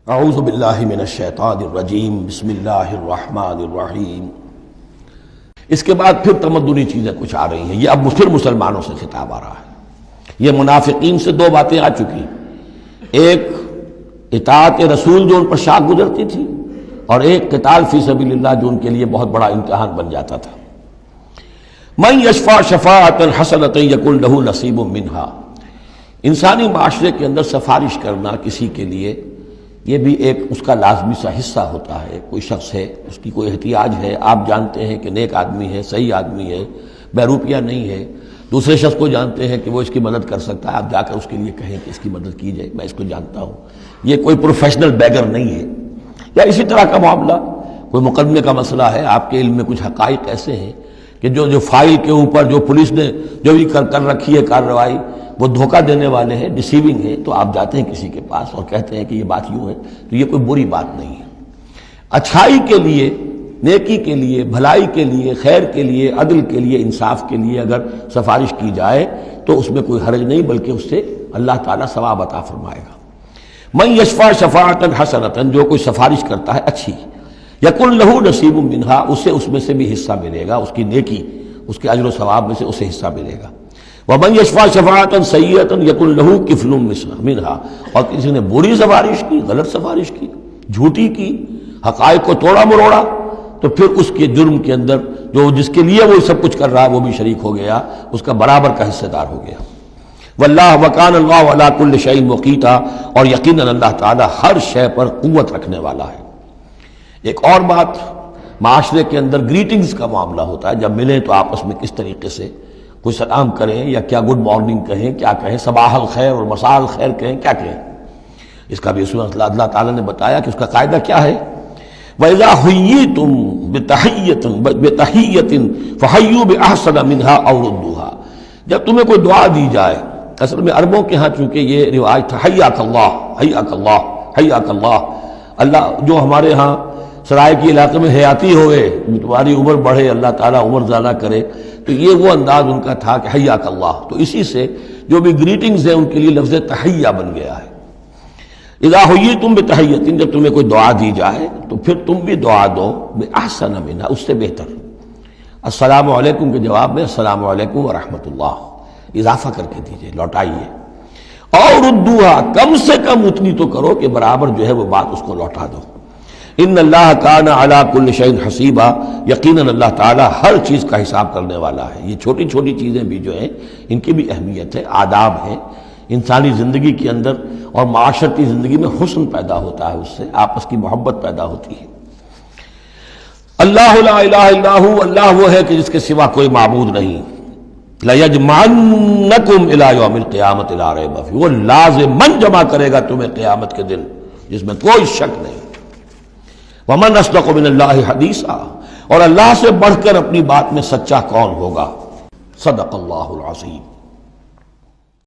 اعوذ باللہ من الشیطان الرجیم بسم اللہ الرحمن الرحیم۔ اس کے بعد پھر تمدنی چیزیں کچھ آ رہی ہیں، یہ اب پھر مسلمانوں سے خطاب آ رہا ہے۔ یہ منافقین سے دو باتیں آ چکی، ایک اطاعت رسول جو ان پر شاق گزرتی تھی، اور ایک قتال فی سبیل اللہ جو ان کے لیے بہت بڑا امتحان بن جاتا تھا۔ من یشفع شفاعۃ حسنۃ یکن لہ نصیب منہا، انسانی معاشرے کے اندر سفارش کرنا کسی کے لیے یہ بھی ایک اس کا لازمی سا حصہ ہوتا ہے۔ کوئی شخص ہے، اس کی کوئی احتیاج ہے، آپ جانتے ہیں کہ نیک آدمی ہے، صحیح آدمی ہے، بہروپیہ نہیں ہے، دوسرے شخص کو جانتے ہیں کہ وہ اس کی مدد کر سکتا ہے، آپ جا کر اس کے لیے کہیں کہ اس کی مدد کی جائے، میں اس کو جانتا ہوں، یہ کوئی پروفیشنل بیگر نہیں ہے۔ یا اسی طرح کا معاملہ، کوئی مقدمے کا مسئلہ ہے، آپ کے علم میں کچھ حقائق ایسے ہیں کہ جو فائل کے اوپر جو پولیس نے جو بھی کر رکھی ہے کارروائی، وہ دھوکہ دینے والے ہیں، ڈیسیونگ ہے، تو آپ جاتے ہیں کسی کے پاس اور کہتے ہیں کہ یہ بات یوں ہے، تو یہ کوئی بری بات نہیں ہے۔ اچھائی کے لیے، نیکی کے لیے، بھلائی کے لیے، خیر کے لیے، عدل کے لیے، انصاف کے لیے اگر سفارش کی جائے تو اس میں کوئی حرج نہیں، بلکہ اس سے اللہ تعالیٰ ثواب عطا فرمائے گا۔ من یشفع شفاعۃ حسنۃ، جو کوئی سفارش کرتا ہے اچھی، یکن لہ نصیب منہا، اسے اس میں سے بھی حصہ ملے گا، اس کی نیکی، اس کے اجر و ثواب میں سے اسے حصہ ملے گا۔ ومن یشفع شفاعۃ سیئۃ یکن لہ کفل منہا، اور کسی نے بری سفارش کی، غلط سفارش کی، جھوٹی کی، حقائق کو توڑا مروڑا، تو پھر اس کے جرم کے اندر جو جس کے لیے وہ سب کچھ کر رہا ہے وہ بھی شریک ہو گیا، اس کا برابر کا حصہ دار ہو گیا۔ واللہ وکان اللہ علی کل شیء مقیتا، اور یقیناً اللہ تعالیٰ ہر شے پر قوت رکھنے والا ہے۔ ایک اور بات، معاشرے کے اندر گریٹنگز کا معاملہ ہوتا ہے، جب ملیں تو آپس میں کس طریقے سے کوئی سلام کریں، یا کیا گڈ مارننگ کہیں، کیا کہیں، صباح الخیر اور مساء الخیر کہیں، کیا کہیں، اس کا بھی اللہ تعالیٰ نے بتایا کہ اس کا قاعدہ کیا ہے۔ وَإِذَا حُيِّيتُم بِتَحِيَّةٍ فَحَيُّوا بِأَحْسَنَ مِنْهَا أَوْ رُدُّوهَا، جب تمہیں کوئی دعا دی جائے، اصل میں عربوں کے ہاں چونکہ یہ رواج تھا حیاک اللہ حیاک اللہ حیاک اللہ، اللہ جو ہمارے ہاں سرائے کے علاقے میں حیاتی ہوئے، تمہاری عمر بڑھے، اللہ تعالیٰ عمر زیادہ کرے، تو یہ وہ انداز ان کا تھا کہ حیاک اللہ، تو اسی سے جو بھی گریٹنگز ہیں ان کے لیے لفظ تحیہ بن گیا ہے۔ اذا حییتم بتحیۃ، جب تمہیں کوئی دعا دی جائے تو پھر تم بھی دعا دو بأحسن منہا، اس سے بہتر۔ السلام علیکم کے جواب میں السلام علیکم ورحمۃ اللہ اضافہ کر کے دیجئے، لوٹائیے۔ اور ردوہا، کم سے کم اتنی تو کرو کہ برابر جو ہے وہ بات اس کو لوٹا دو۔ ان اللہ کان علی کل شیء حسیبا، یقیناً اللہ تعالیٰ ہر چیز کا حساب کرنے والا ہے۔ یہ چھوٹی چھوٹی چیزیں بھی جو ہیں ان کی بھی اہمیت ہے، آداب ہیں، انسانی زندگی کے اندر اور معاشرتی زندگی میں حسن پیدا ہوتا ہے، اس سے آپس کی محبت پیدا ہوتی ہے۔ اللہ لا الہ الا ہو، اللہ وہ ہے کہ جس کے سوا کوئی معبود نہیں۔ لَيَجْمَعَنَّكُمْ إِلَىٰ يَوْمِ الْقِيَامَةِ لَا رَيْبَ فِيهِ، وہ لازماً جمع کرے گا تمہیں قیامت کے دن، جس میں کوئی شک نہیں۔ وَمَنْ أَصْدَقُ مِنَ اللَّهِ حَدِيثًا، اور اللہ سے بڑھ کر اپنی بات میں سچا کون ہوگا۔ صدق اللہ العظیم۔